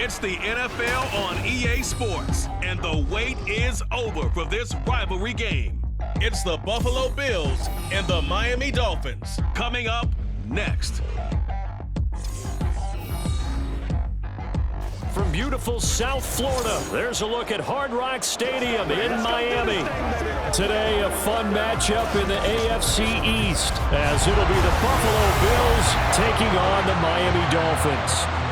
It's the NFL on EA Sports, and the wait is over for this rivalry game. It's the Buffalo Bills and the Miami Dolphins coming up next. From beautiful South Florida, there's a look at Hard Rock Stadium in Miami. Today, a fun matchup in the AFC East, as it'll be the Buffalo Bills taking on the Miami Dolphins.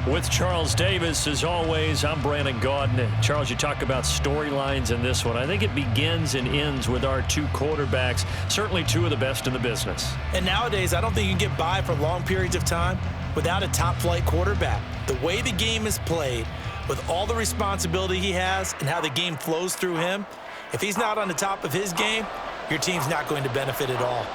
With Charles Davis, as always, I'm Brandon Gaudin. Charles, you talk about storylines in this one. I think it begins and ends with our two quarterbacks, certainly two of the best in the business. And nowadays, I don't think you can get by for long periods of time without a top-flight quarterback. The way the game is played, with all the responsibility he has and how the game flows through him, if he's not on the top of his game, your team's not going to benefit at all.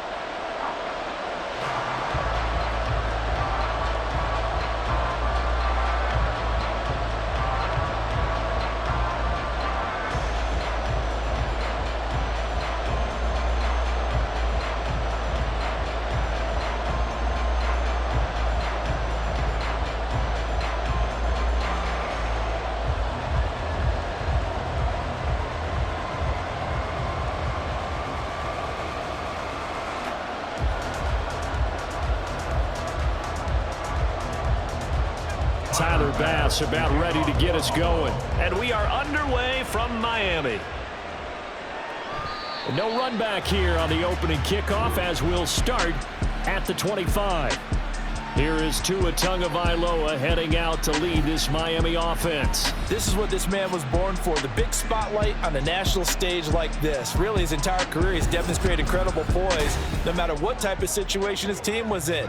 Tyler Bass about ready to get us going. And we are underway from Miami. No run back here on the opening kickoff as we'll start at the 25. Here is Tua Tagovailoa heading out to lead this Miami offense. This is what this man was born for, the big spotlight on the national stage like this. Really, his entire career, he's demonstrated incredible poise no matter what type of situation his team was in.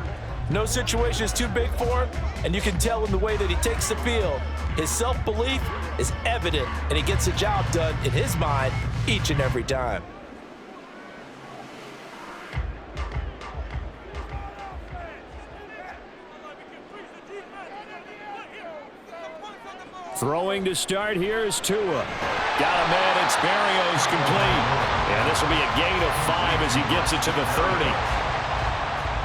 No situation is too big for him, and you can tell in the way that he takes the field. His self-belief is evident, and he gets the job done in his mind each and every time. Throwing to start here is Tua. Got a man, it's Barrios complete. And this will be a gain of 5 as he gets it to the 30.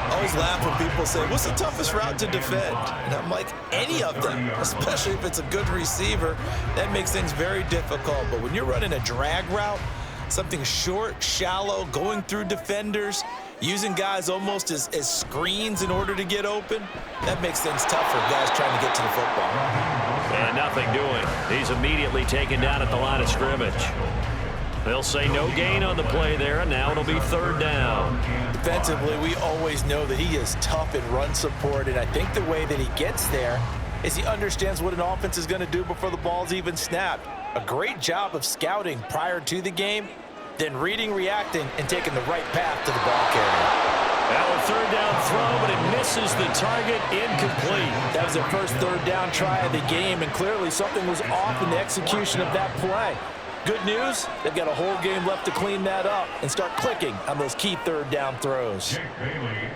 I always laugh when people say, what's the toughest route to defend? And I'm like, any of them, especially if it's a good receiver. That makes things very difficult. But when you're running a drag route, something short, shallow, going through defenders, using guys almost as screens in order to get open, that makes things tough for guys trying to get to the football. And nothing doing. He's immediately taken down at the line of scrimmage. They'll say no gain on the play there, and now it'll be third down. Defensively, we always know that he is tough in run support, and I think the way that he gets there is he understands what an offense is going to do before the ball's even snapped. A great job of scouting prior to the game, then reading, reacting, and taking the right path to the ball carrier. Now a third down throw, but it misses the target, incomplete. That was the first third down try of the game, and clearly something was off in the execution of that play. Good news, they've got a whole game left to clean that up and start clicking on those key third down throws.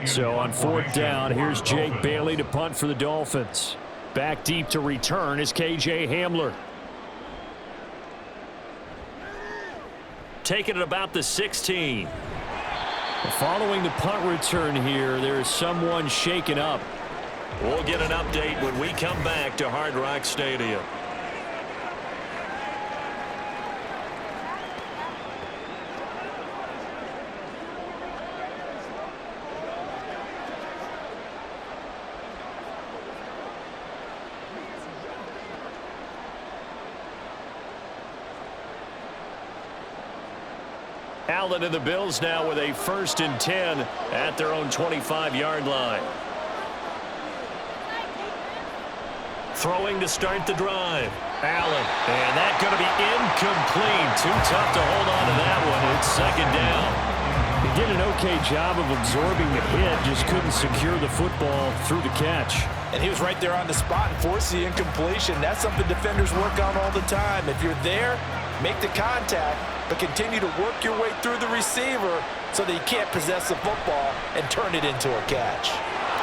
So on fourth down, here's Jake Bailey to punt for the Dolphins. Back deep to return is KJ Hamler. Taking it about the 16. Following the punt return here, there is someone shaken up. We'll get an update when we come back to Hard Rock Stadium. Allen and the Bills now with a 1st and 10 at their own 25-yard line. Throwing to start the drive. Allen, and that's going to be incomplete. Too tough to hold on to that one. It's second down. He did an okay job of absorbing the hit, just couldn't secure the football through the catch. And he was right there on the spot and forced the incompletion. That's something defenders work on all the time. If you're there, make the contact, but continue to work your way through the receiver so that you can't possess the football and turn it into a catch.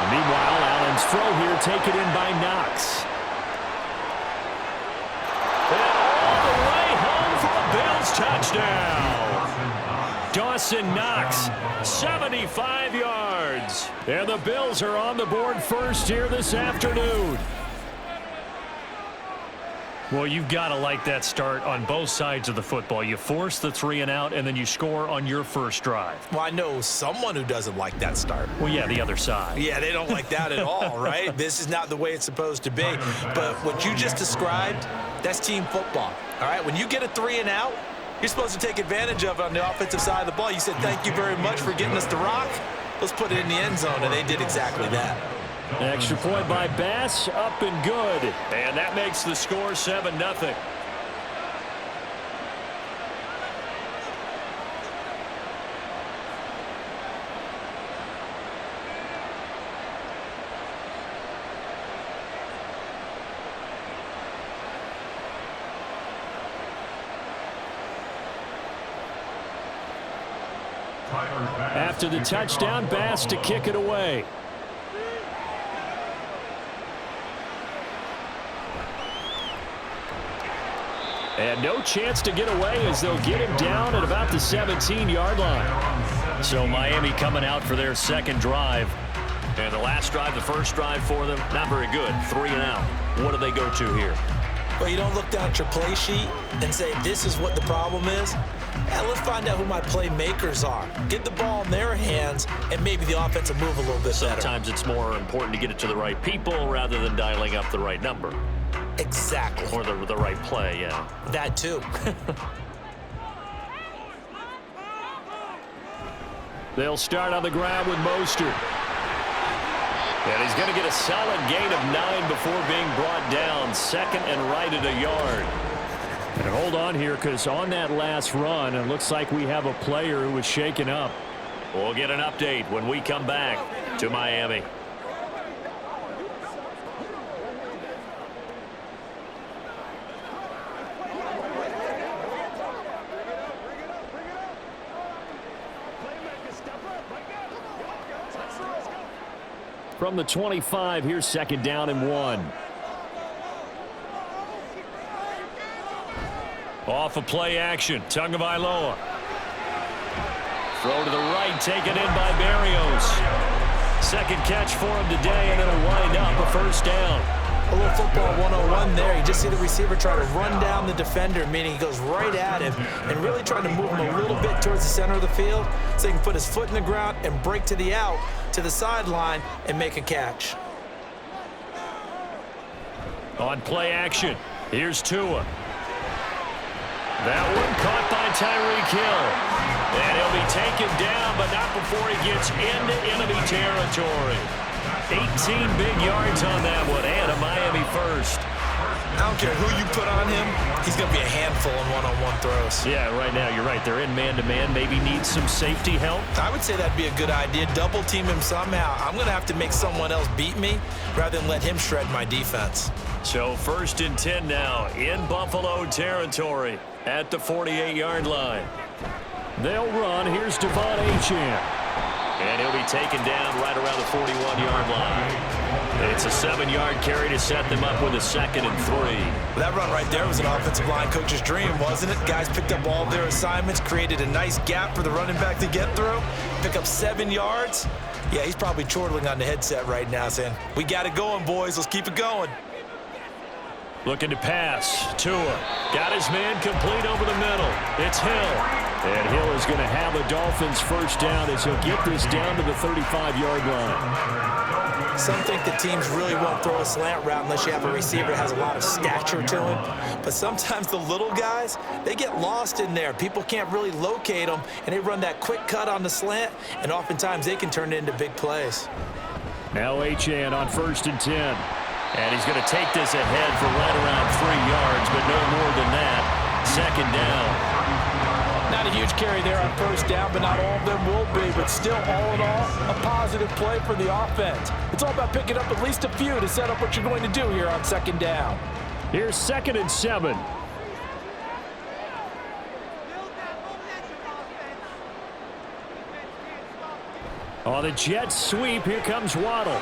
Meanwhile, Allen's throw here taken in by Knox. And all the way home for a Bills touchdown. Dawson Knox, 75 yards. And the Bills are on the board first here this afternoon. Well, you've got to like that start on both sides of the football. You force the 3 and out, and then you score on your first drive. Well, I know someone who doesn't like that start. Well, yeah, the other side. Yeah, they don't like that at all, right? This is not the way it's supposed to be. But what you just described, that's team football, all right? When you get a 3 and out, you're supposed to take advantage of it on the offensive side of the ball. You said, thank you very much for getting us the rock. Let's put it in the end zone, and they did exactly that. Extra point by Bass, up and good. And that makes the score 7-0. After the touchdown, Bass to kick it away. And no chance to get away as they'll get him down at about the 17-yard line. So Miami coming out for their second drive. And the last drive, the first drive for them, not very good. 3 and out. What do they go to here? Well, you don't look down at your play sheet and say, this is what the problem is. Yeah, let's find out who my playmakers are. Get the ball in their hands, and maybe the offense will move a little bit better. Sometimes it's more important to get it to the right people rather than dialing up the right number. Exactly. Or the right play, yeah. That too. They'll start on the ground with Mostert. And he's going to get a solid gain of 9 before being brought down. Second and right at a yard. And hold on here, because on that last run, it looks like we have a player who was shaken up. We'll get an update when we come back to Miami. From the 25, here's second down and 1. Off of play action, Tagovailoa. Throw to the right, taken in by Barrios. Second catch for him today, and it'll wind up a first down. A little football 101 there. You just see the receiver try to run down the defender, meaning he goes right at him and really trying to move him a little bit towards the center of the field so he can put his foot in the ground and break to the out, to the sideline, and make a catch. On play action, here's Tua. That one caught by Tyreek Hill. And he'll be taken down, but not before he gets into enemy territory. 18 big yards on that one, and a Miami first. I don't care who you put on him, he's going to be a handful in one-on-one throws. Yeah, right now, you're right. They're in man-to-man, maybe need some safety help. I would say that'd be a good idea. Double team him somehow. I'm going to have to make someone else beat me rather than let him shred my defense. So first and 10 now in Buffalo territory at the 48-yard line. They'll run. Here's Devon Achane. And he'll be taken down right around the 41-yard line. It's a 7-yard carry to set them up with a 2nd and 3. Well, that run right there was an offensive line coach's dream, wasn't it? Guys picked up all of their assignments, created a nice gap for the running back to get through, pick up 7 yards. Yeah, he's probably chortling on the headset right now saying, we got it going, boys. Let's keep it going. Looking to pass. Tua got his man complete over the middle. It's Hill. And Hill is going to have a Dolphins first down as he'll get this down to the 35-yard line. Some think the teams really won't throw a slant route unless you have a receiver that has a lot of stature to him. But sometimes the little guys, they get lost in there. People can't really locate them, and they run that quick cut on the slant, and oftentimes they can turn it into big plays. Now Achane on 1st and 10. And he's going to take this ahead for right around 3 yards, but no more than that. Second down. Not a huge carry there on first down, but not all of them will be. But still, all in all, a positive play for the offense. It's all about picking up at least a few to set up what you're going to do here on second down. Here's 2nd and 7. On the jet sweep, here comes Waddle.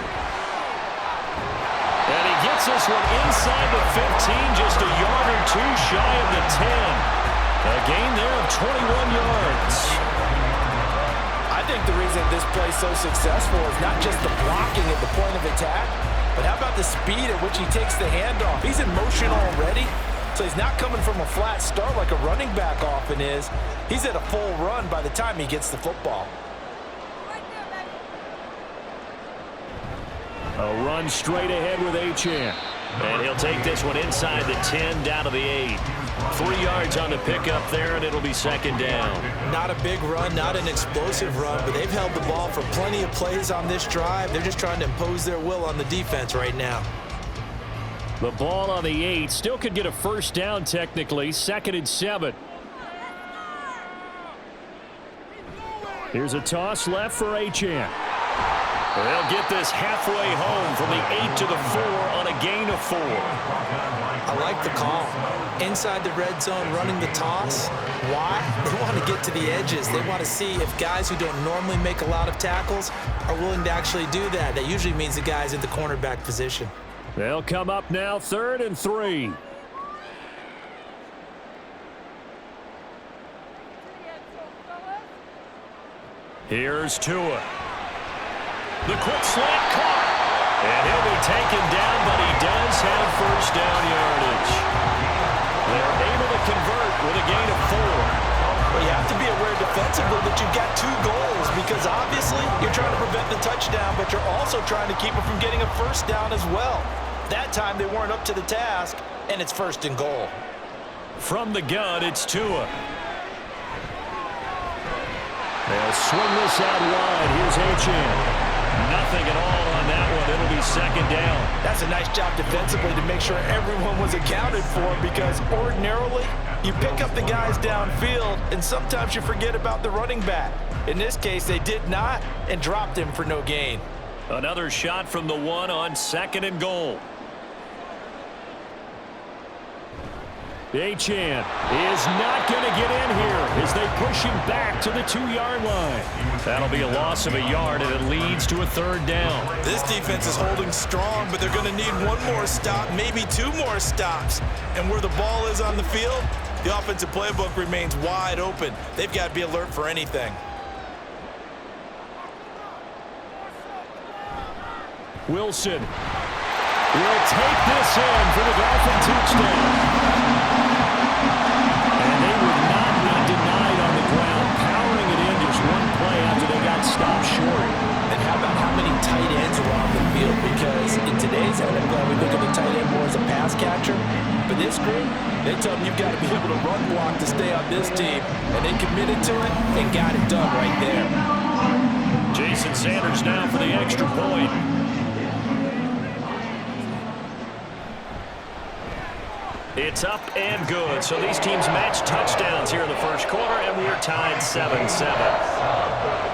And he gets this one inside the 15, just a yard or two shy of the 10. A gain there of 21 yards. think the reason this play is so successful is not just the blocking at the point of attack, but how about the speed at which he takes the handoff? He's in motion already, so he's not coming from a flat start like a running back often is. He's at a full run by the time he gets the football. A run straight ahead with Achane. And he'll take this one inside the 10 down to the 8. 3 yards on the pickup there, and it'll be second down. Not a big run, not an explosive run, but they've held the ball for plenty of plays on this drive. They're just trying to impose their will on the defense right now. The ball on the 8. Still could get a first down technically. 2nd and 7. Here's a toss left for Achane. They'll get this halfway home from the 8 to the 4 on a gain of 4. I like the call. Inside the red zone, running the toss. Why? They want to get to the edges. They want to see if guys who don't normally make a lot of tackles are willing to actually do that. That usually means the guy's in the cornerback position. They'll come up now 3rd and 3. Here's Tua. The quick slant caught. And he'll be taken down, but he does have first down yardage. They're able to convert with a gain of 4. Well, you have to be aware defensively that you've got 2 goals because obviously you're trying to prevent the touchdown, but you're also trying to keep it from getting a first down as well. That time they weren't up to the task, and it's 1st and goal. From the gun, it's Tua. They'll swing this out wide. Here's Achane. Nothing at all on that one. It'll be second down. That's a nice job defensively to make sure everyone was accounted for because ordinarily you pick up the guys downfield and sometimes you forget about the running back. In this case, they did not and dropped him for no gain. Another shot from the 1 on 2nd and goal. Achane is not going to get in here as they push him back to the 2-yard line. That'll be a loss of a yard, and it leads to a 3rd down. This defense is holding strong, but they're going to need 1 more stop, maybe 2 more stops. And where the ball is on the field, the offensive playbook remains wide open. They've got to be alert for anything. Wilson will take this in for the Dolphin touchdown. And they would not be denied on the ground, powering it in just 1 play after they got stopped short. And how about how many tight ends are on the field? Because in today's NFL, we look at the tight end more as a pass catcher. But this group, they tell them you've got to be able to run block to stay on this team. And they committed to it and got it done right there. Jason Sanders now for the extra point. It's up and good. So these teams match touchdowns here in the first quarter, and we are tied 7-7.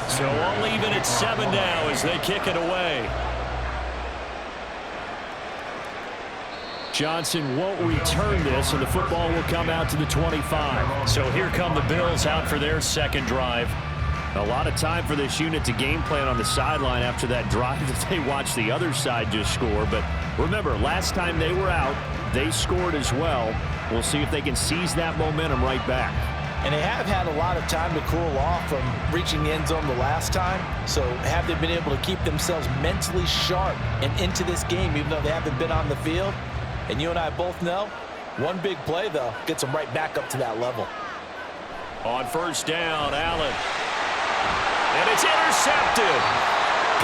So all even at 7 now as they kick it away. Johnson won't return this, and the football will come out to the 25. So here come the Bills out for their 2nd drive. A lot of time for this unit to game plan on the sideline after that drive that they watched the other side just score. But remember, last time they were out, they scored as well. We'll see if they can seize that momentum right back. And they have had a lot of time to cool off from reaching the end zone the last time. So have they been able to keep themselves mentally sharp and into this game even though they haven't been on the field? And you and I both know, 1 big play, though, gets them right back up to that level. On first down, Allen. And it's intercepted.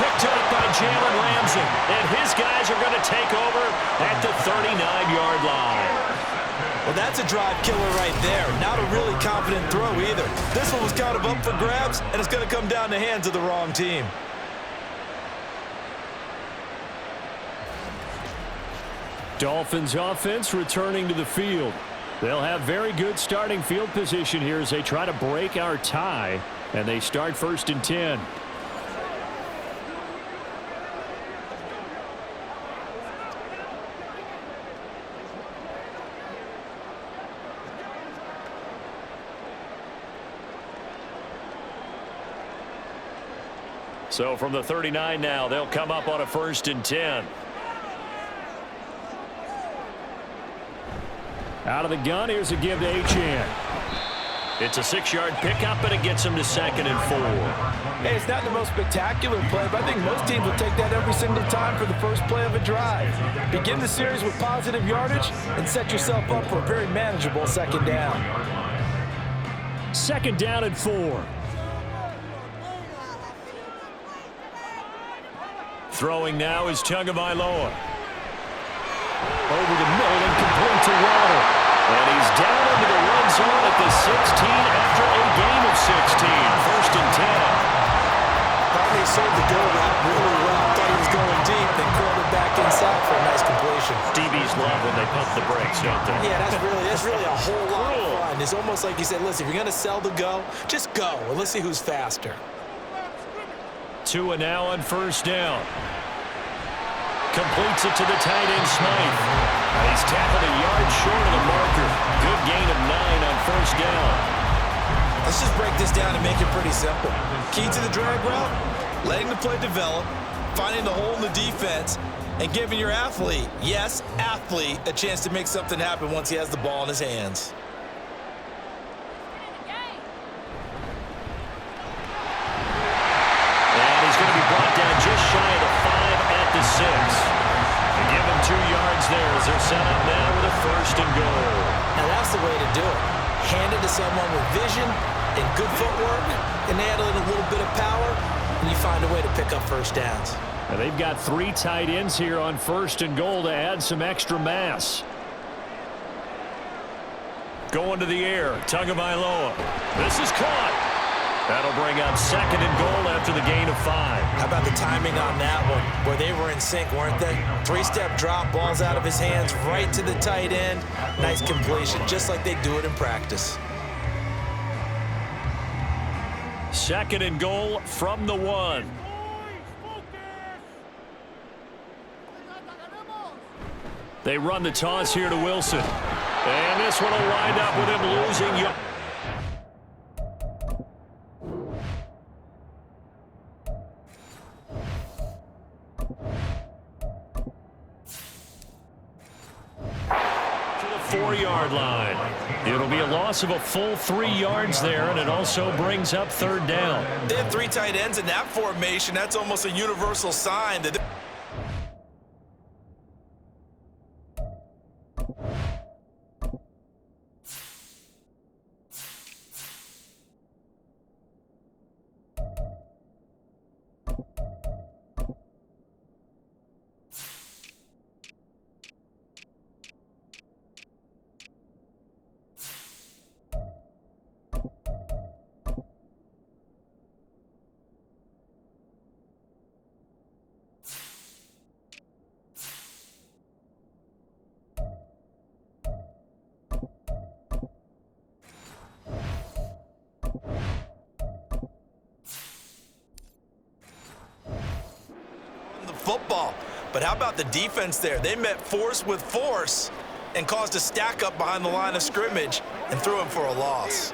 Picked up by Jalen Ramsey. And his guys are going to take over at the 39-yard line. Well, that's a drive killer right there. Not a really confident throw either. This one was kind of up for grabs, and it's going to come down the hands of the wrong team. Dolphins offense returning to the field. They'll have very good starting field position here as they try to break our tie, and they start 1st and 10. So from the 39 now, they'll come up on a 1st and 10. Out of the gun, here's a give to Achane. It's a 6-yard pickup, and it gets him to 2nd and 4. Hey, it's not the most spectacular play, but I think most teams will take that every single time for the first play of a drive. Begin the series with positive yardage and set yourself up for a very manageable 2nd down. 2nd down and 4. Throwing now is Tagovailoa. Over the middle and complete to Waddle. And he's down into the red zone at the 16 after a gain of 16. 1st and 10. Thought he sold the go route really well. Thought he was going deep, then curled it back inside for a nice completion. DBs love when they pump the brakes, don't they? Yeah, that's really a whole lot of fun. It's almost like you said, listen, if you're going to sell the go, just go. And let's see who's faster. Tua now on 1st down. Completes it to the tight end, Smythe. And he's tackled a yard short of the marker. Good gain of 9 on 1st down. Let's just break this down and make it pretty simple. Key to the drag route, letting the play develop, finding the hole in the defense, and giving your athlete, yes, athlete, a chance to make something happen once he has the ball in his hands. And he's going to be brought down just shy of the 5 at the 6. They give him 2 yards there as they're set up now with a 1st and goal. Now that's the way to do it. Hand it to someone with vision and good footwork, and add a little bit of power, and you find a way to pick up 1st downs. Now they've got 3 tight ends here on 1st and goal to add some extra mass. Going to the air, Tagovailoa. This is caught. That'll bring up 2nd and goal after the gain of 5. How about the timing on that one, where they were in sync, weren't they? 3-step drop, balls out of his hands, right to the tight end. Nice completion, just like they do it in practice. 2nd and goal from the 1. They run the toss here to Wilson. And this one will wind up with him losing. To the 4-yard line. It'll be a loss of a full 3 yards there, and it also brings up 3rd down. They have 3 tight ends in that formation. That's almost a universal sign that football. But how about the defense there? They met force with force and caused a stack up behind the line of scrimmage and threw him for a loss.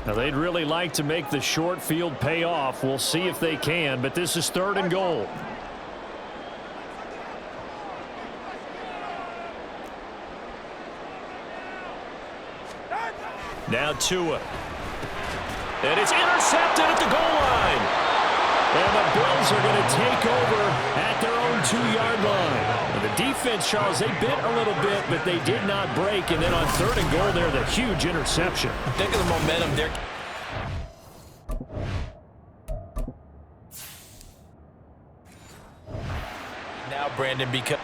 Now they'd really like to make the short field pay off. We'll see if they can, but this is 3rd and goal. Now Tua. And it's intercepted at the goal line. And the Bills are going to take over at their own 2-yard line. And the defense, Charles, they bit a little bit, but they did not break. And then on 3rd and goal there, the huge interception. Think of the momentum there. Now, Brandon, because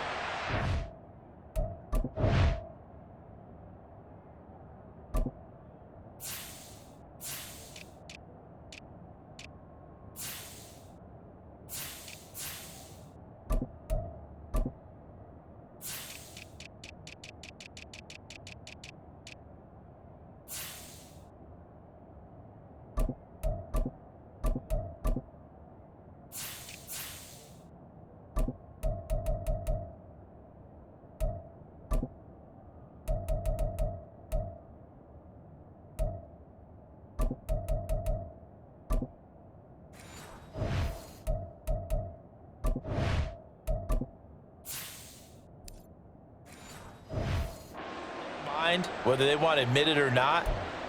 mind, whether they want to admit it or not,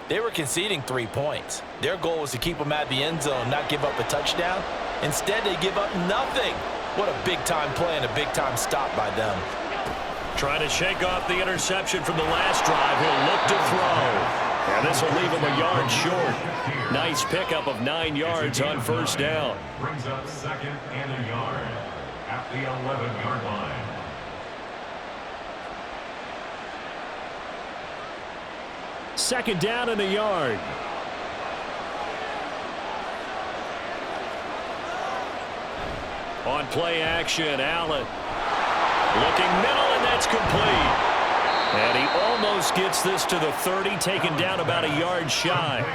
they were conceding 3 points. Their goal was to keep them at the end zone, not give up a touchdown. Instead, they give up nothing. What a big-time play and a big-time stop by them. Trying to shake off the interception from the last drive. He'll look to throw. And this will leave him a yard short. Nice pickup of 9 yards on first down. Brings up 2nd and a yard at the 11-yard line. Second down and a yard. On play action, Allen. Looking middle, and that's complete. And he almost gets this to the 30, taken down about a yard shy.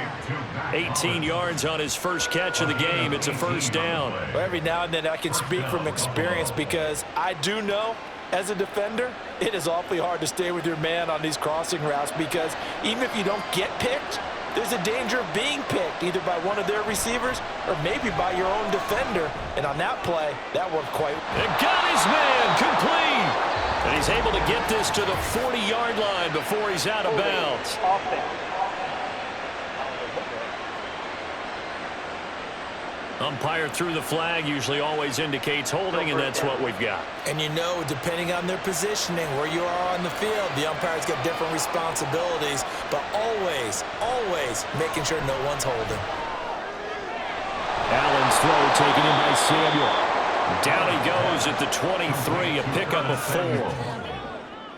18 yards on his first catch of the game. It's a first down. Well, every now and then I can speak from experience because I do know, as a defender, it is awfully hard to stay with your man on these crossing routes because even if you don't get picked, there's a danger of being picked either by one of their receivers or maybe by your own defender. And on that play, that worked quite well. And got his man complete. And he's able to get this to the 40-yard line before he's out of bounds. Umpire threw the flag, usually always indicates holding, and that's what we've got. And you know, depending on their positioning, where you are on the field, the umpire's got different responsibilities, but always, always making sure no one's holding. Allen's throw taken in by Samuel. Down he goes at the 23, a pickup of 4.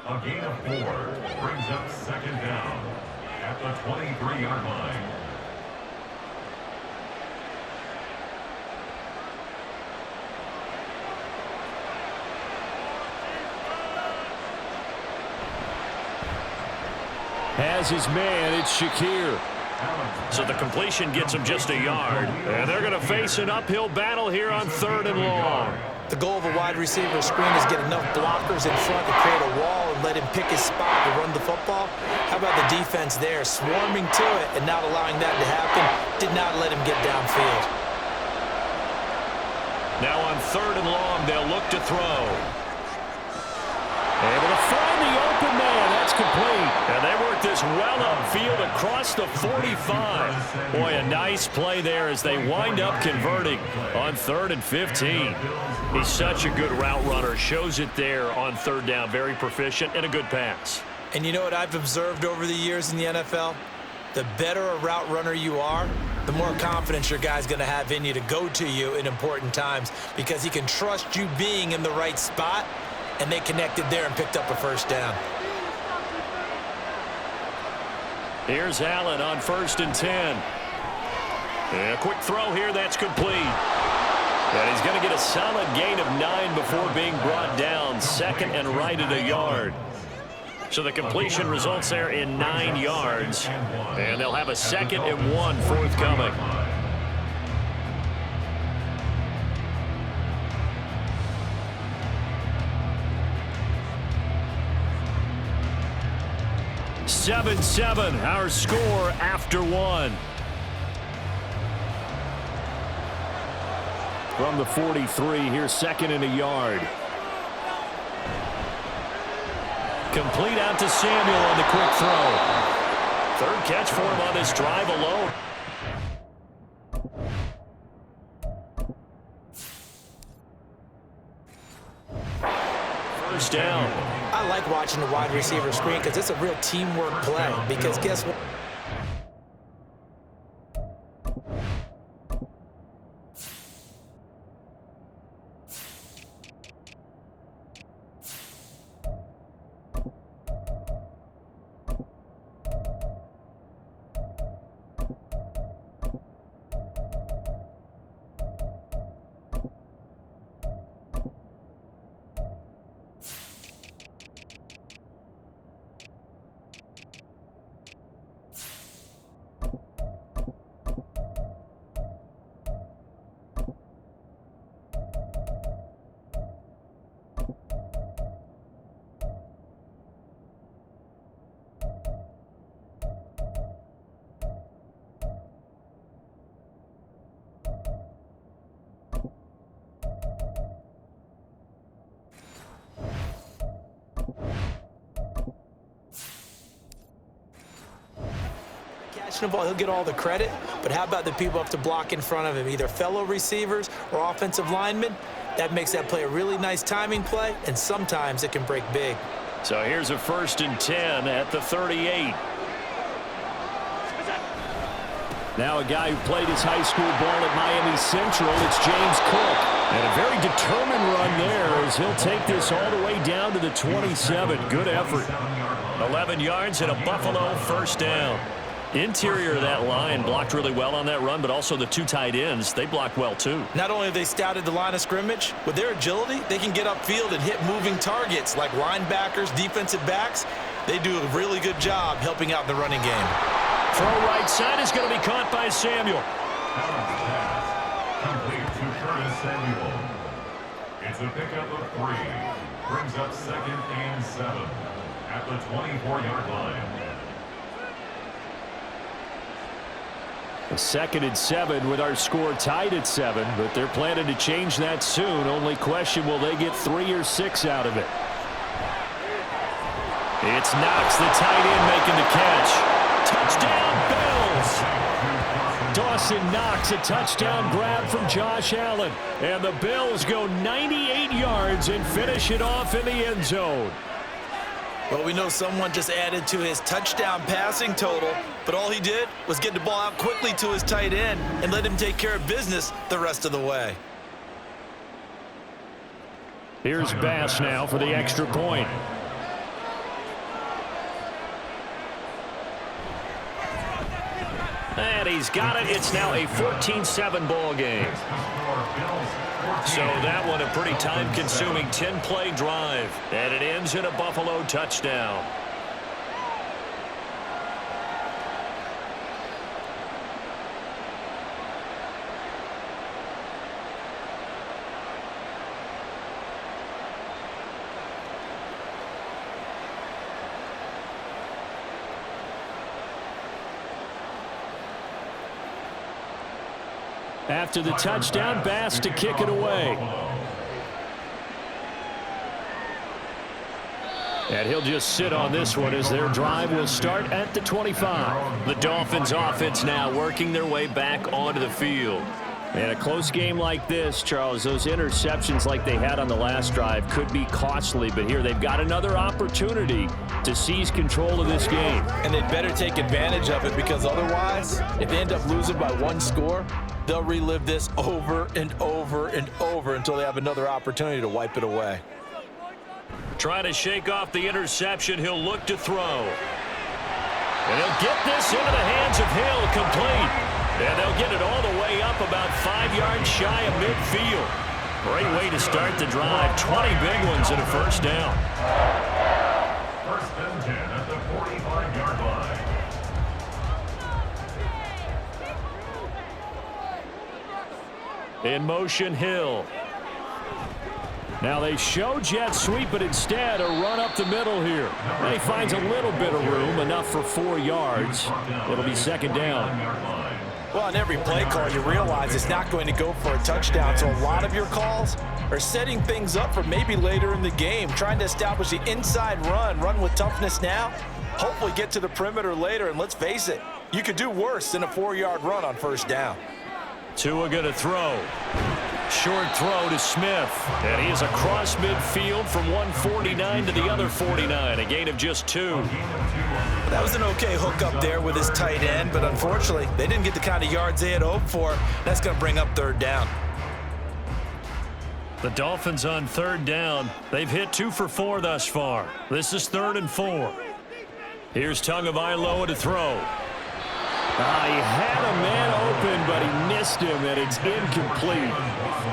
A gain of 4 brings up 2nd down at the 23-yard line. Has his man, it's Shakir. So the completion gets him just a yard. And they're going to face an uphill battle here on 3rd and long. The goal of a wide receiver screen is get enough blockers in front to create a wall and let him pick his spot to run the football. How about the defense there, swarming to it and not allowing that to happen, did not let him get downfield. Now on 3rd and long, they'll look to throw. Able to find the open man. That's complete. And they work this well upfield across the 45. Boy, a nice play there as they wind up converting on 3rd and 15. He's such a good route runner. Shows it there on 3rd down. Very proficient and a good pass. And you know what I've observed over the years in the NFL? The better a route runner you are, the more confidence your guy's going to have in you to go to you in important times because he can trust you being in the right spot. And they connected there and picked up a first down. Here's Allen on 1st and 10. And a quick throw here, that's complete. And he's going to get a solid gain of 9 before being brought down. 2nd and right at a yard. So the completion results there in 9 yards. And they'll have a 2nd and 1 forthcoming. Seven, our score after 1. From the 43, here's 2nd and a yard. Complete out to Samuel on the quick throw. 3rd catch for him on this drive alone. First down. I like watching the wide receiver screen because it's a real teamwork play. Because guess what? catching the ball, he'll get all the credit. But how about the people up to block in front of him, either fellow receivers or offensive linemen? That makes that play a really nice timing play, and sometimes it can break big. So here's a 1st and 10 at the 38. Now a guy who played his high school ball at Miami Central, it's James Cook. And a very determined run there as he'll take this all the way down to the 27. Good effort. 11 yards and a Buffalo 1st down. Interior of that line blocked really well on that run, but also the 2 tight ends, they blocked well too. Not only have they scouted the line of scrimmage, with their agility, they can get upfield and hit moving targets like linebackers, defensive backs. They do a really good job helping out in the running game. Throw right side is going to be caught by Samuel. Complete to Curtis Samuel. It's a pickup of 3. Brings up 2nd and 7 at the 24-yard line. A 2nd and 7 with our score tied at 7, but they're planning to change that soon. Only question, will they get 3 or 6 out of it? It's Knox, the tight end, making the catch. Touchdown, Bills! Dawson Knox, a touchdown grab from Josh Allen. And the Bills go 98 yards and finish it off in the end zone. Well, we know someone just added to his touchdown passing total, but all he did was get the ball out quickly to his tight end and let him take care of business the rest of the way. Here's Bass now for the extra point. And he's got it. It's now a 14-7 ball game. So that one a pretty time-consuming 10-play drive. And it ends in a Buffalo touchdown. After the touchdown, Bass to kick it away. And he'll just sit on this one as their drive will start at the 25. The Dolphins offense now working their way back onto the field. In a close game like this, Charles, those interceptions like they had on the last drive could be costly, but here they've got another opportunity to seize control of this game. And they'd better take advantage of it, because otherwise, if they end up losing by 1 score, they'll relive this over and over and over until they have another opportunity to wipe it away. Trying to shake off the interception, he'll look to throw. And he'll get this into the hands of Hill, complete. And they'll get it all the way up about 5 yards shy of midfield. Great way to start the drive. 20 big ones and a 1st down. 1st and 10 at the 45-yard line. In motion, Hill. Now they show jet sweep, but instead a run up the middle here. And he finds a little bit of room, enough for 4 yards. It'll be 2nd down. Well, on every play call, you realize it's not going to go for a touchdown. So a lot of your calls are setting things up for maybe later in the game, trying to establish the inside run with toughness now, hopefully get to the perimeter later. And let's face it, you could do worse than a 4-yard run on 1st down. Tua going to throw. Short throw to Smith. And he is across midfield from 149 to the other 49. A gain of just 2. That was an okay hook up there with his tight end, but unfortunately, they didn't get the kind of yards they had hoped for. That's going to bring up 3rd down. The Dolphins on 3rd down. They've hit 2 for 4 thus far. This is 3rd and 4. Here's Tagovailoa to throw. He had a man open, but he missed him, and it's incomplete.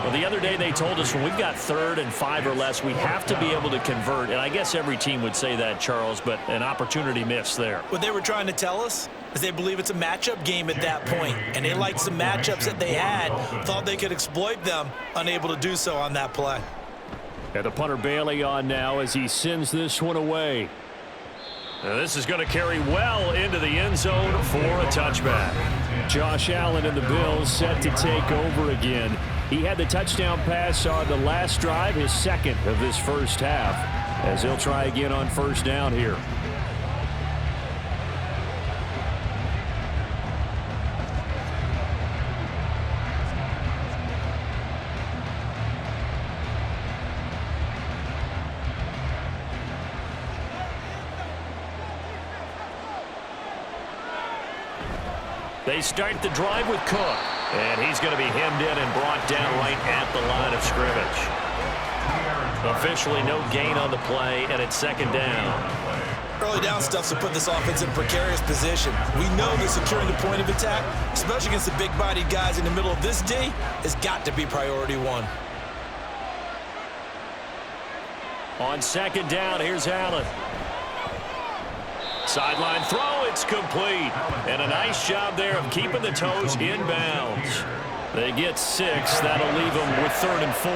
Well, the other day they told us when we've got 3rd and 5 or less, we have to be able to convert. And I guess every team would say that, Charles, but an opportunity missed there. What they were trying to tell us is they believe it's a matchup game at that point, and they liked some matchups that they had, thought they could exploit them, unable to do so on that play. And the punter Bailey on now as he sends this one away. Now this is going to carry well into the end zone for a touchback. Josh Allen and the Bills set to take over again. He had the touchdown pass on the last drive, his 2nd of this 1st half, as he'll try again on 1st down here. They start the drive with Cook. And he's going to be hemmed in and brought down right at the line of scrimmage. Officially no gain on the play, and it's second down. Early down stuff to put this offense in a precarious position. We know that securing the point of attack, especially against the big-bodied guys in the middle of this D, has got to be priority one. On second down, here's Allen. Sideline throw, it's complete. And a nice job there of keeping the toes inbounds. They get 6. That'll leave them with 3rd and 4.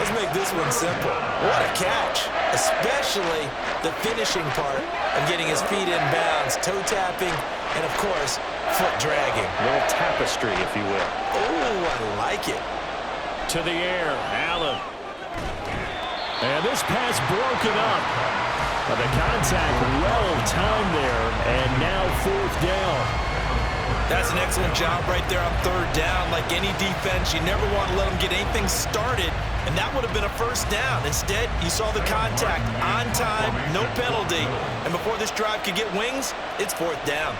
Let's make this one simple. What a catch, especially the finishing part of getting his feet in bounds, toe tapping, and, of course, foot dragging. A little tapestry, if you will. Oh, I like it. To the air, Allen. And this pass broken up. But the contact well-timed there, and now 4th down. That's an excellent job right there on 3rd down. Like any defense, you never want to let them get anything started, and that would have been a 1st down. Instead, you saw the contact on time, no penalty, and before this drive could get wings, it's 4th down.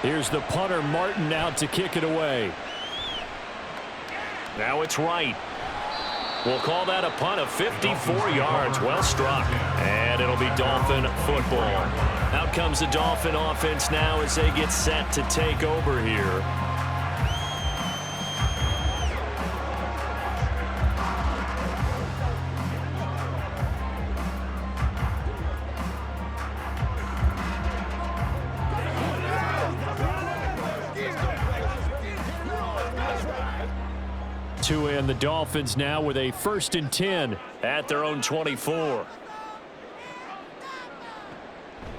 Here's the punter, Martin, out to kick it away. Now it's Wright. We'll call that a punt of 54 yards. Well struck. And it'll be Dolphin football. Out comes the Dolphin offense now as they get set to take over here. Tua and the Dolphins now with a 1st and 10 at their own 24.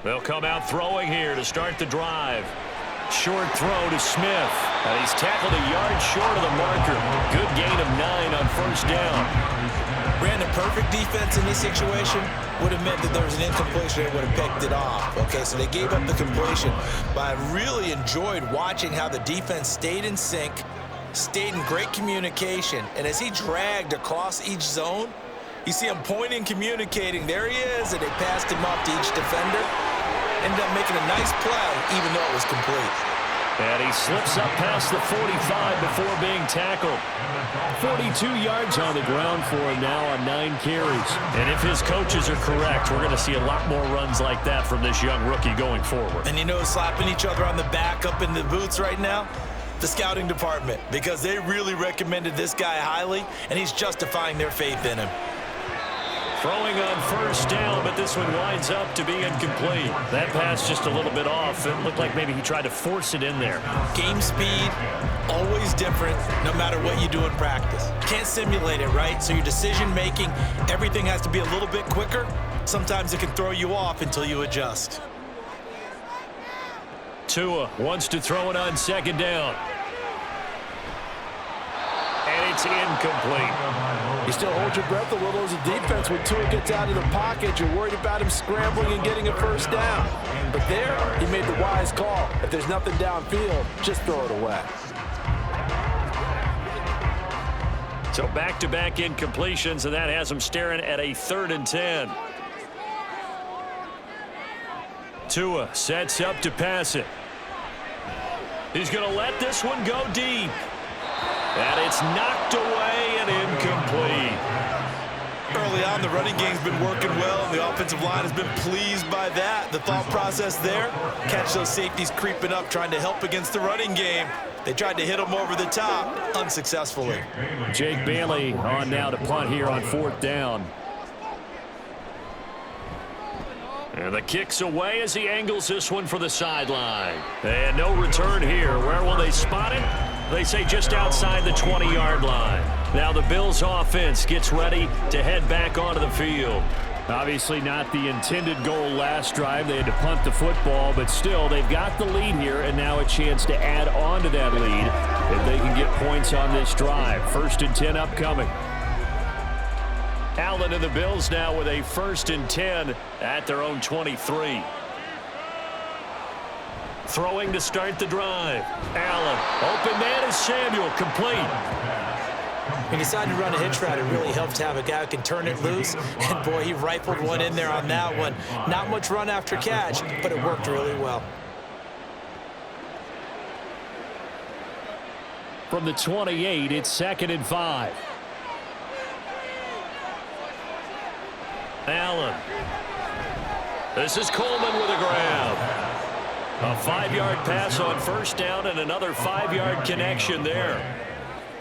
They'll come out throwing here to start the drive. Short throw to Smith. And he's tackled a yard short of the marker. Good gain of 9 on 1st down. Brandon, perfect defense in this situation would have meant that there was an incompletion and would have picked it off. Okay, so they gave up the completion. But I really enjoyed watching how the defense stayed in sync, stayed in great communication, and as he dragged across each zone, you see him pointing, communicating. There he is, and they passed him off to each defender. Ended up making a nice play, even though it was complete. And he slips up past the 45 before being tackled. 42 yards on the ground for him now on 9 carries. And if his coaches are correct, we're going to see a lot more runs like that from this young rookie going forward. And you know, slapping each other on the back up in the boots right now? The scouting department, because they really recommended this guy highly, and he's justifying their faith in him. Throwing on 1st down, but this one winds up to be incomplete. That pass just a little bit off. It looked like maybe he tried to force it in there. Game speed, always different, no matter what you do in practice. Can't simulate it, right? So your decision-making, everything has to be a little bit quicker. Sometimes it can throw you off until you adjust. Tua wants to throw it on 2nd down. And it's incomplete. You still hold your breath a little as a defense when Tua gets out of the pocket. You're worried about him scrambling and getting a 1st down. But there, he made the wise call. If there's nothing downfield, just throw it away. So back-to-back incompletions, and that has him staring at a 3rd and 10. Tua sets up to pass it. He's going to let this one go deep. And it's knocked away and incomplete. Early on, the running game's been working well, and the offensive line has been pleased by that. The thought process there, catch those safeties creeping up, trying to help against the running game. They tried to hit him over the top, unsuccessfully. Jake Bailey on now to punt here on 4th down. And the kick's away as he angles this one for the sideline. And no return here. Where will they spot it? They say just outside the 20-yard line. Now the Bills offense gets ready to head back onto the field. Obviously not the intended goal last drive. They had to punt the football, but still they've got the lead here and now a chance to add on to that lead if they can get points on this drive. 1st and 10 upcoming. Allen and the Bills now with a 1st and 10 at their own 23. Throwing to start the drive. Allen, open man is Samuel, complete. He decided to run a hitch route. It really helped to have a guy who can turn it loose. And, boy, he rifled one in there on that one. Not much run after catch, but it worked really well. From the 28, it's 2nd and 5. Allen. This is Coleman with a grab. A 5-yard pass on first down and another 5-yard connection there.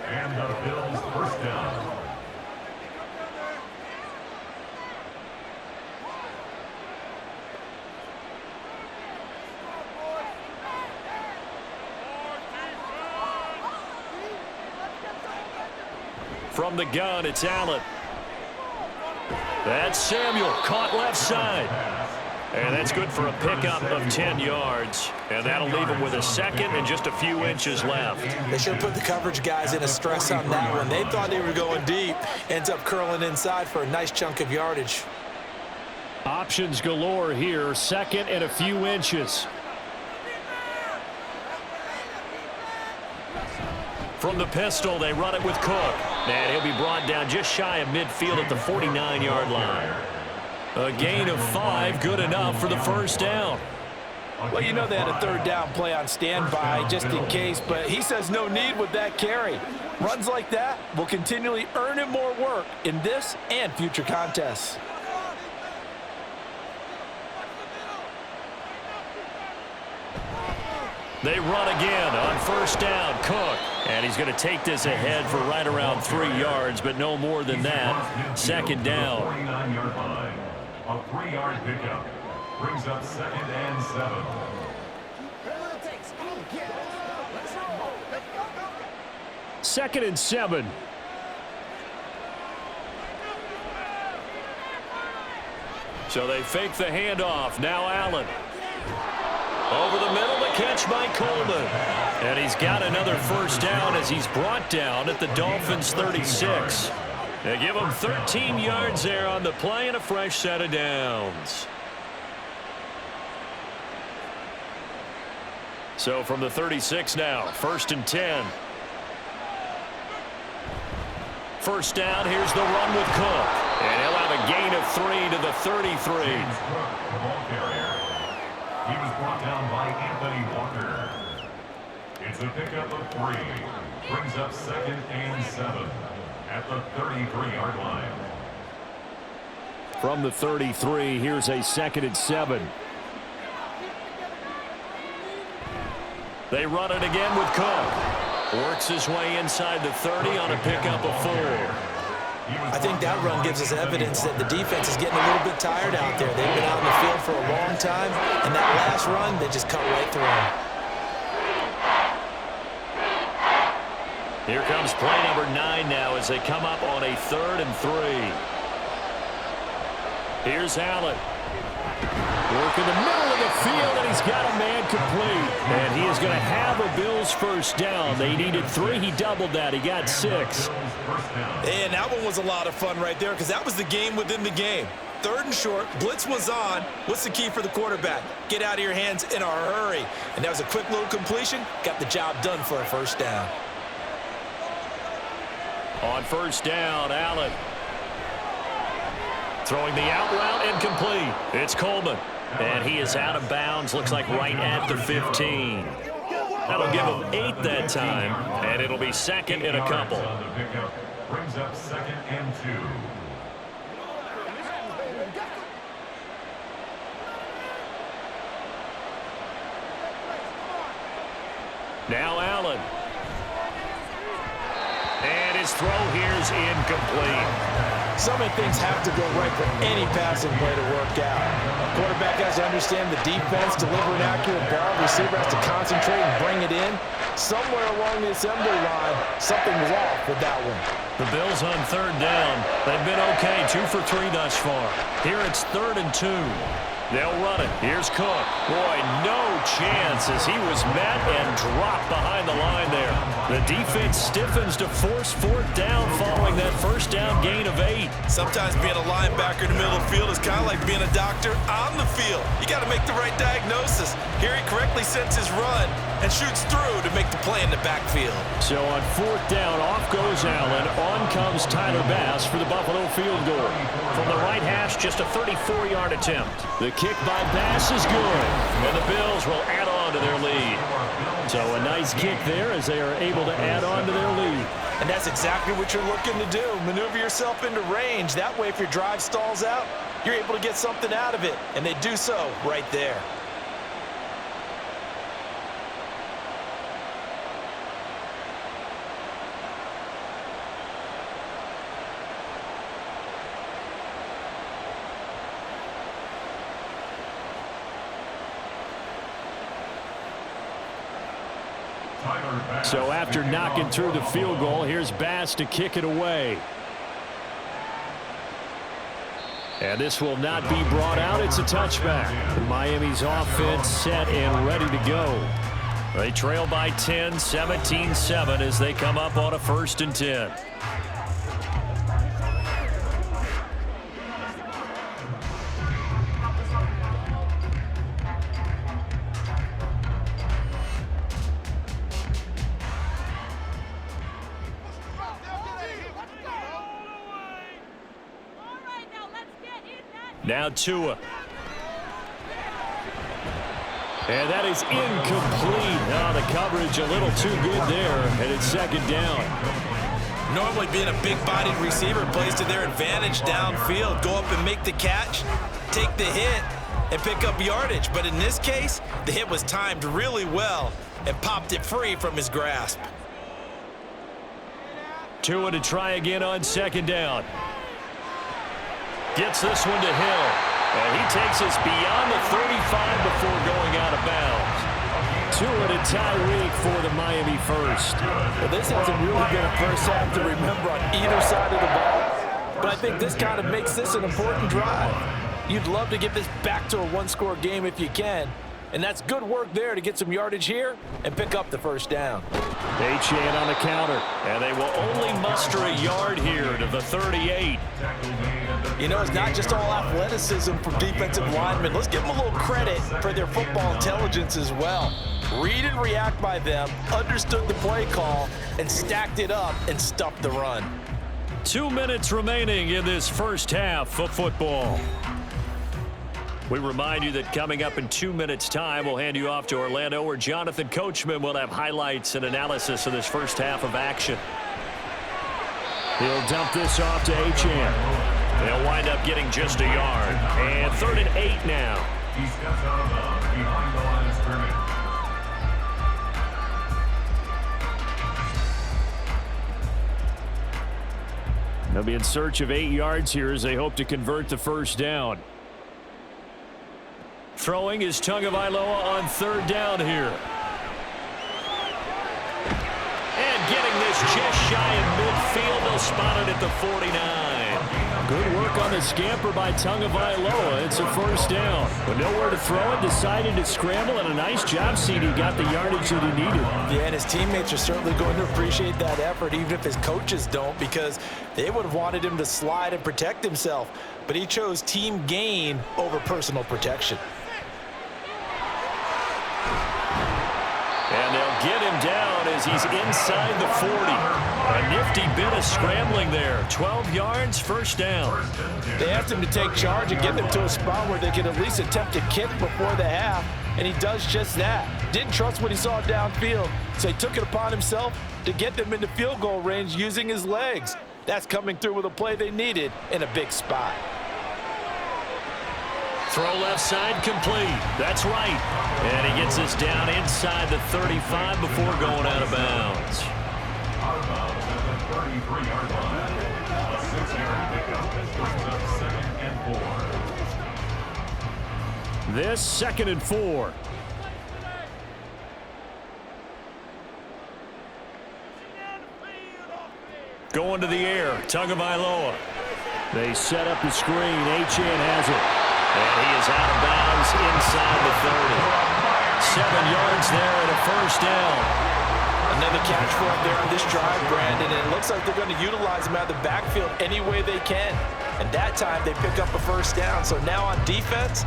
And the Bills first down. From the gun, it's Allen. That's Samuel, caught left side. And that's good for a pickup of 10 yards. And that'll leave him with a second and just a few inches left. They should put the coverage guys in a stress on that one. They thought they were going deep. Ends up curling inside for a nice chunk of yardage. Options galore here. 2nd and a few inches. From the pistol, they run it with Cook. And he'll be brought down just shy of midfield at the 49-yard line. A gain of 5, good enough for the first down. Well, you know they had a 3rd down play on standby just in case, but he says no need with that carry. Runs like that will continually earn him more work in this and future contests. They run again on first down. Cook. And he's going to take this ahead for right around 3 yards, but no more than that. 2nd down. 49-yard line. A 3-yard pickup. Brings up 2nd and 7. Second and 7. So they fake the handoff. Now Allen. Over the middle, the catch by Coleman. And he's got another first down as he's brought down at the Dolphins' 36. They give him 13 yards there on the play and a fresh set of downs. So from the 36 now, 1st and 10. First down, here's the run with Cook. And he'll have a gain of 3 to the 33. He was brought down by Anthony Walker. It's a pickup of 3. Brings up 2nd and 7 at the 33-yard line. From the 33, here's a 2nd and 7. They run it again with Cook. Works his way inside the 30 on a pickup of 4. I think that run gives us evidence that the defense is getting a little bit tired out there. They've been out in the field for a long time, and that last run, they just cut right through them. Here comes play number 9 now as they come up on a 3rd and 3. Here's Allen. Work in the middle of the field, and he's got a man complete. And he is going to have a Bills first down. They needed 3. He doubled that. He got 6. And that one was a lot of fun right there because that was the game within the game. 3rd and short, blitz was on. What's the key for the quarterback? Get out of your hands in a hurry. And that was a quick little completion. Got the job done for a first down. On first down, Allen. Throwing the out route incomplete. It's Coleman. And he is out of bounds. Looks like right at the 15. That'll give him 8 that time. And it'll be 2nd and a couple. Brings up 2nd and 2. Now Allen. And his throw here's incomplete. So many things have to go right for any passing play to work out. Quarterback has to understand the defense, deliver an accurate ball. Receiver has to concentrate and bring it in. Somewhere along the assembly line, something was off with that one. The Bills on 3rd down. They've been okay, 2 for 3 thus far. Here it's 3rd and 2. They'll run it. Here's Cook. Boy, no chance as he was met and dropped behind the line there. The defense stiffens to force 4th down following that first down gain of 8. Sometimes being a linebacker in the middle of the field is kind of like being a doctor on the field. You got to make the right diagnosis. Here he correctly sets his run and shoots through to make the play in the backfield. So on 4th down, off goes Allen. On comes Tyler Bass for the Buffalo field goal. From the right hash, just a 34-yard attempt. The kick by Bass is good, and the Bills will add on to their lead. So a nice kick there as they are able to add on to their lead. And that's exactly what you're looking to do. Maneuver yourself into range. That way, if your drive stalls out, you're able to get something out of it. And they do so right there. So after knocking through the field goal, here's Bass to kick it away. And this will not be brought out. It's a touchback. Miami's offense set and ready to go. They trail by 10, 17-7 as they come up on a 1st and 10. Now Tua. And that is incomplete. Oh, the coverage a little too good there, and it's 2nd down. Normally being a big-bodied receiver plays to their advantage downfield. Go up and make the catch, take the hit, and pick up yardage. But in this case, the hit was timed really well and popped it free from his grasp. Tua to try again on 2nd down. Gets this one to Hill. And he takes us beyond the 35 before going out of bounds. Tua to Tyreek for the Miami first. Well, this hasn't really been a first half to remember on either side of the ball. But I think this kind of makes this an important drive. You'd love to get this back to a one-score game if you can. And that's good work there to get some yardage here and pick up the 1st down. Achane on the counter. And they will only muster a yard here to the 38. You know, it's not just all athleticism from defensive linemen. Let's give them a little credit for their football intelligence as well. Read and react by them, understood the play call, and stacked it up and stuffed the run. 2 minutes remaining in this first half of football. We remind you that coming up in 2 minutes' time, we'll hand you off to Orlando, where Jonathan Coachman will have highlights and analysis of this first half of action. He'll dump this off to Achane. They'll wind up getting just a yard. And 3rd and 8 now. He steps out of bounds behind the line of scrimmage. They'll be in search of 8 yards here as they hope to convert the 1st down. Throwing is Tagovailoa on 3rd down here. And getting this just shy of midfield. They'll spot it at the 49. Good work on the scamper by Tagovailoa. It's a 1st down. But nowhere to throw it, decided to scramble, and a nice job, CD. Got the yardage that he needed. Yeah, and his teammates are certainly going to appreciate that effort, even if his coaches don't, because they would have wanted him to slide and protect himself. But he chose team gain over personal protection. And they'll get him down as he's inside the 40. A nifty bit of scrambling there. 12 yards, 1st down. They asked him to take charge and get them to a spot where they could at least attempt to kick before the half, and he does just that. Didn't trust what he saw downfield, so he took it upon himself to get them into field goal range using his legs. That's coming through with a play they needed in a big spot. Throw left side complete. That's right. And he gets us down inside the 35 before going out of bounds. Out of bounds at the 33-yard line. A 6-yard pickup brings up 2nd and 4. This 2nd and 4. Going to the air. Tagovailoa. They set up the screen. Achane has it. And he is out of bounds inside the 30. 7 yards there and a 1st down. Another catch for him there on this drive, Brandon, and it looks like they're going to utilize him out of the backfield any way they can. And that time they pick up a 1st down. So now on defense,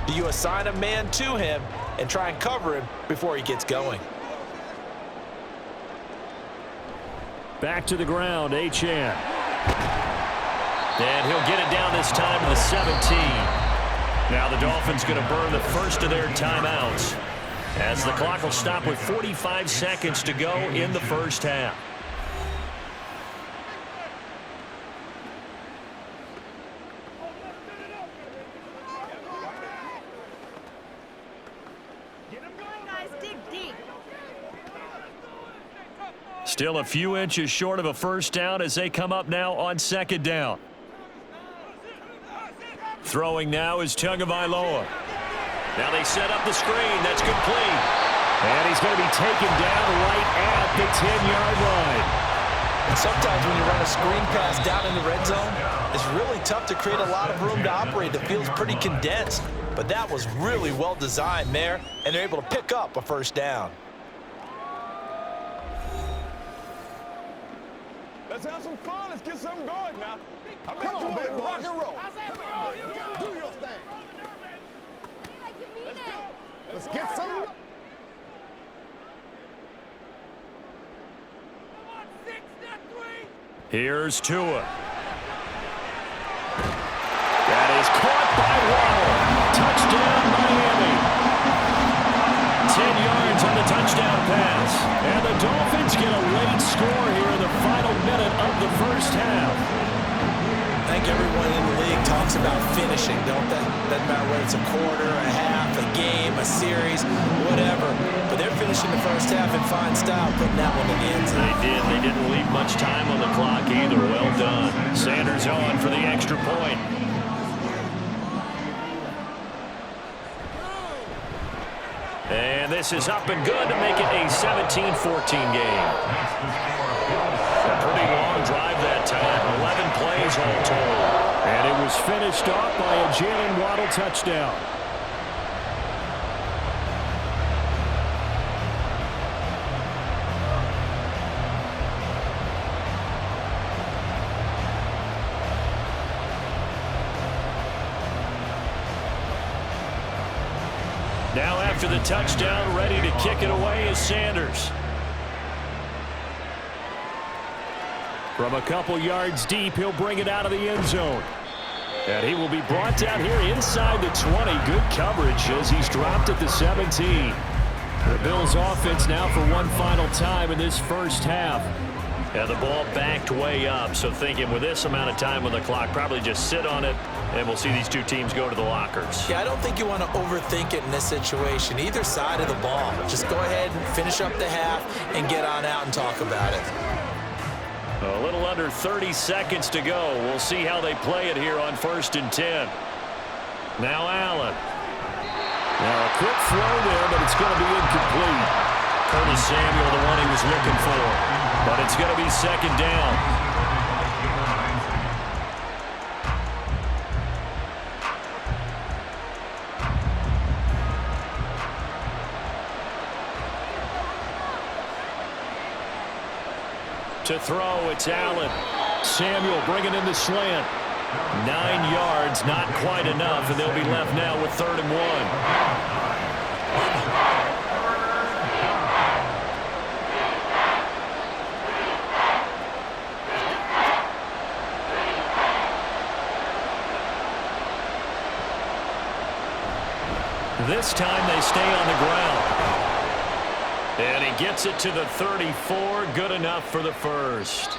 do you assign a man to him and try and cover him before he gets going? Back to the ground, Achane. And he'll get it down this time to the 17. Now the Dolphins going to burn the first of their timeouts. as the clock will stop with 45 seconds to go in the first half. Still a few inches short of a first down as they come up now on second down. Throwing now is Tagovailoa. Now they set up the screen. That's complete. And he's going to be taken down right at the 10-yard line. And sometimes when you run a screen pass down in the red zone, it's really tough to create a lot of room to operate. The field's pretty condensed. But that was really well designed there, and they're able to pick up a first down. Let's have some fun. Let's get something going now. I bet you want to rock and roll. Do your thing. Let's get some. Here's Tua. That is caught by Waddle. Touchdown, Miami. 10 yards on the touchdown pass. And the Dolphins get a late score here in the final minute of the first half. I think everyone in the league talks about finishing, don't they? Doesn't matter whether it's a quarter, a half, a game, a series, whatever. But they're finishing the first half in fine style, putting that one in the end zone. They did. They didn't leave much time on the clock either. Well done. Sanders on for the extra point. And this is up and good to make it a 17-14 game. A pretty long drive that time. 11 plays all told. And it was finished off by a Jalen Waddle touchdown. Now after the touchdown, ready to kick it away is Sanders. From a couple yards deep, he'll bring it out of the end zone. And he will be brought down here inside the 20. Good coverage as he's dropped at the 17. The Bills offense now for one final time in this first half. And the ball backed way up, so thinking with this amount of time on the clock, probably just sit on it, and we'll see these two teams go to the lockers. Yeah, I don't think you want to overthink it in this situation. Either side of the ball. Just go ahead and finish up the half and get on out and talk about it. A little under 30 seconds to go. We'll see how they play it here on 1st and 10. Now Allen. Now a quick throw there, but it's going to be incomplete. Curtis Samuel, the one he was looking for. But it's going to be second down. To throw, it's Allen. Samuel bringing in the slant. 9 yards, not quite enough, and they'll be left now with 3rd and 1. This time they stay on the ground. And he gets it to the 34. Good enough for the first.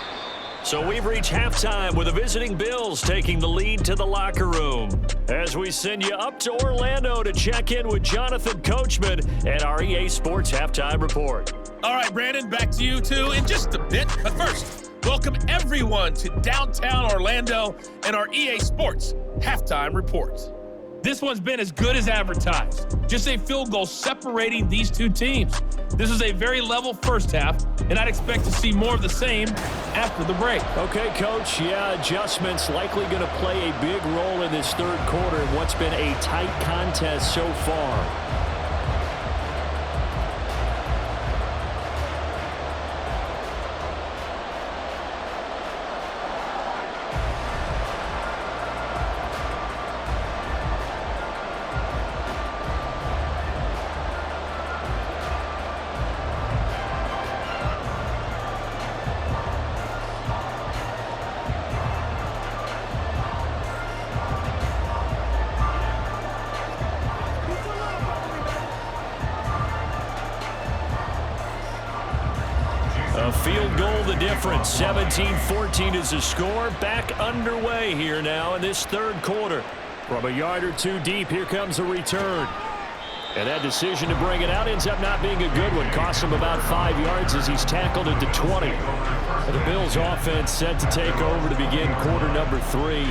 So we've reached halftime with the visiting Bills taking the lead to the locker room. As we send you up to Orlando to check in with Jonathan Coachman at our EA Sports Halftime Report. All right, Brandon, back to you two in just a bit. But first, welcome everyone to downtown Orlando and our EA Sports Halftime Report. This one's been as good as advertised. Just a field goal separating these two teams. This is a very level first half, and I'd expect to see more of the same after the break. Okay, Coach. Yeah, adjustments likely going to play a big role in this third quarter in what's been a tight contest so far. difference. 17-14 is the score. Back underway here now in this third quarter. From a yard or two deep, here comes a return. And that decision to bring it out ends up not being a good one. Costs him about 5 yards as he's tackled at the 20. The Bills offense set to take over to begin quarter number 3.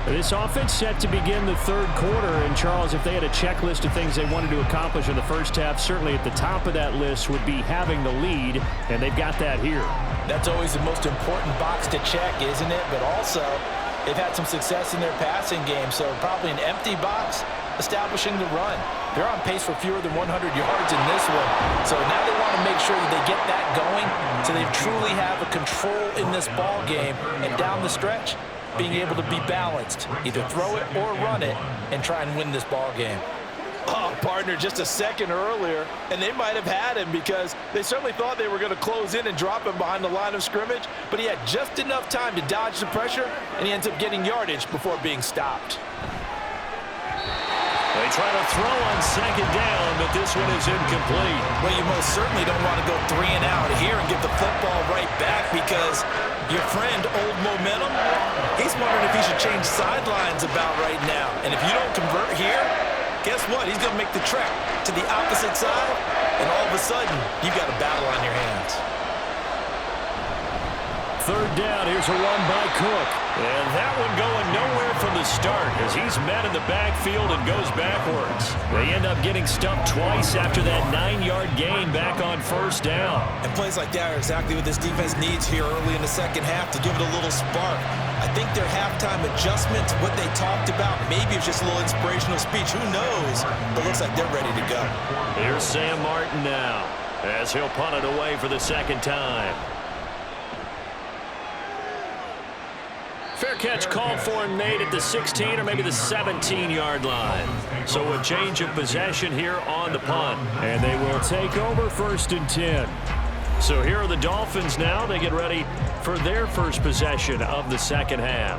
This offense set to begin the third quarter. And, Charles, if they had a checklist of things they wanted to accomplish in the first half, certainly at the top of that list would be having the lead, and they've got that here. That's always the most important box to check, isn't it? But also, they've had some success in their passing game, so probably an empty box establishing the run. They're on pace for fewer than 100 yards in this one. So now they want to make sure that they get that going so they truly have a control in this ball game, and down the stretch, being able to be balanced, either throw it or run it, and try and win this ball game. Oh, partner, just a second earlier, and they might have had him because they certainly thought they were going to close in and drop him behind the line of scrimmage, but he had just enough time to dodge the pressure, and he ends up getting yardage before being stopped. They try to throw on second down, but this one is incomplete. Well, you most certainly don't want to go 3 and out here and give the football right back because your friend, Old Momentum, he's wondering if he should change sidelines about right now. And if you don't convert here, guess what? He's going to make the trek to the opposite side, and all of a sudden, you've got a battle on your hands. Third down, here's a run by Cook. And that one going nowhere from the start as he's met in the backfield and goes backwards. They end up getting stumped twice after that 9-yard gain back on first down. And plays like that are exactly what this defense needs here early in the second half to give it a little spark. I think their halftime adjustments, what they talked about, maybe it's just a little inspirational speech. Who knows? But it looks like they're ready to go. Here's Sam Martin now as he'll punt it away for the second time. Fair catch called for and made at the 16 or maybe the 17-yard line. So a change of possession here on the punt. And they will take over 1st and 10. So here are the Dolphins now. They get ready for their first possession of the second half.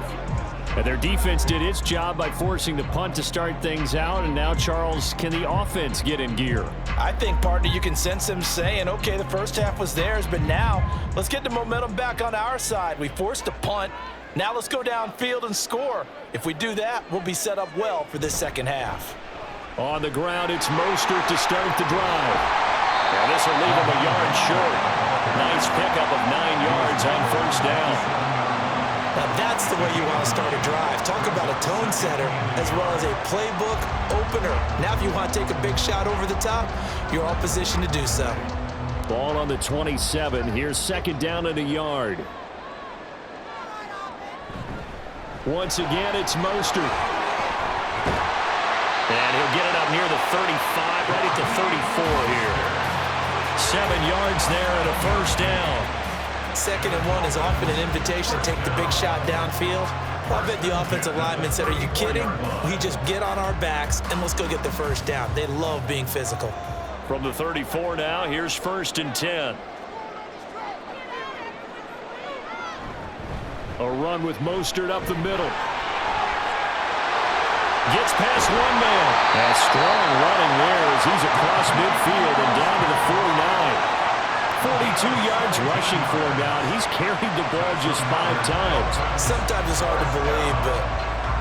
And their defense did its job by forcing the punt to start things out. And now, Charles, can the offense get in gear? I think, partner, you can sense them saying, okay, the first half was theirs, but now let's get the momentum back on our side. We forced a punt. Now let's go downfield and score. If we do that, we'll be set up well for this second half. On the ground, it's Mostert to start the drive. And this will leave him a yard short. Nice pickup of 9 yards on first down. Now that's the way you want to start a drive. Talk about a tone setter as well as a playbook opener. Now if you want to take a big shot over the top, you're all positioned to do so. Ball on the 27. Here's second down and a yard. Once again, it's Mostert. And he'll get it up near the 35, right at the 34 here. 7 yards there and a first down. 2nd and 1 is often an invitation to take the big shot downfield. I bet the offensive lineman said, are you kidding? We just get on our backs and let's go get the first down. They love being physical. From the 34 now, here's 1st and 10. A run with Mostert up the middle. Gets past one man. A strong running there as he's across midfield and down to the 49. 42 yards rushing for him now. He's carried the ball just 5 times. Sometimes it's hard to believe, but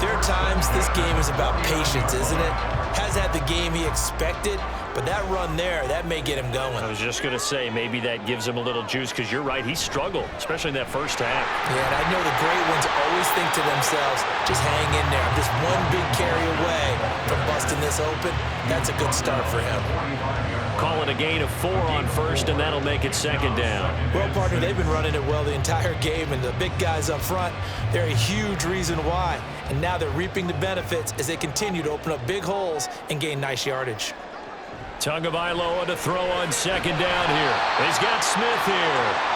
there are times this game is about patience, isn't it? Has had the game he expected, but that run there, that may get him going. I was just going to say, maybe that gives him a little juice because you're right, he struggled, especially in that first half. Yeah, and I know the great ones always think to themselves, just hang in there. I'm just one big carry away from busting this open. That's a good start for him. Call it a gain of 4 on first, and that'll make it second down. Well, partner, they've been running it well the entire game, and the big guys up front, they're a huge reason why. And now they're reaping the benefits as they continue to open up big holes and gain nice yardage. Tagovailoa to throw on second down here. He's got Smith here.